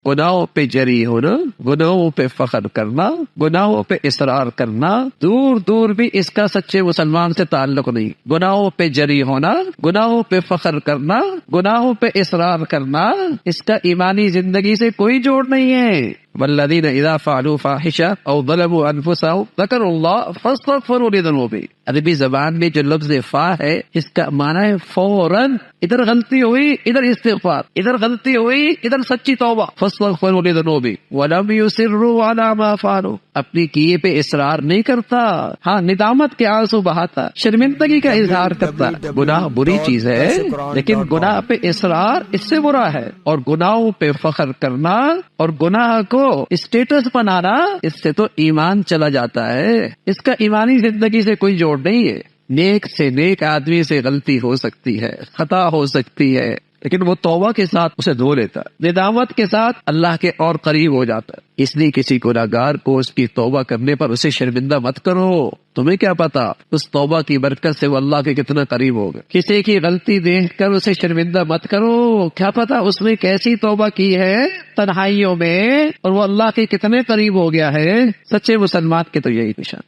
گناہوں پہ جری ہونا، گناہوں پہ فخر کرنا، گناہوں پہ اصرار کرنا، دور دور بھی اس کا سچے مسلمان سے تعلق نہیں۔ گناہوں پہ جری ہونا، گناہوں پہ فخر کرنا، گناہوں پہ اصرار کرنا، اس کا ایمانی زندگی سے کوئی جوڑ نہیں ہے۔ والذین اذا فعلوا فاحشہ او ظلموا انفسهم ذکروا اللہ فاستغفروا لذنوبہم۔ عربی زبان میں جو لفظ فا ہے اس کا معنی ہے فوراً، ادھر غلطی ہوئی ادھر استغفار، ادھر غلطی ہوئی ادھر سچی توبہ۔ فاستغفروا لذنوبہم ولم یصروا علی ما فعلوا، اپنی کیے پہ اصرار نہیں کرتا، ہاں ندامت کے آنسو بہاتا، شرمندگی کا اظہار کرتا۔ گناہ بری چیز ہے لیکن گناہ پہ اصرار اس سے برا ہے، اور گناہوں پہ فخر کرنا اور گناہ کو اسٹیٹس بنانا، اس سے تو ایمان چلا جاتا ہے، اس کا ایمانی زندگی سے کوئی جوڑ نہیں ہے۔ نیک سے نیک آدمی سے غلطی ہو سکتی ہے، خطا ہو سکتی ہے، لیکن وہ توبہ کے ساتھ اسے دھو لیتا ہے، ندامت کے ساتھ اللہ کے اور قریب ہو جاتا ہے۔ اس لیے کسی گناہگار کو اس کی توبہ کرنے پر اسے شرمندہ مت کرو، تمہیں کیا پتا اس توبہ کی برکت سے وہ اللہ کے کتنا قریب ہوگا۔ کسی کی غلطی دیکھ کر اسے شرمندہ مت کرو، کیا پتا اس نے کیسی توبہ کی ہے تنہائیوں میں اور وہ اللہ کے کتنے قریب ہو گیا ہے۔ سچے مسلمان کے تو یہی نشان۔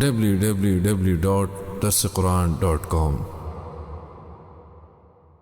www.darsequran.com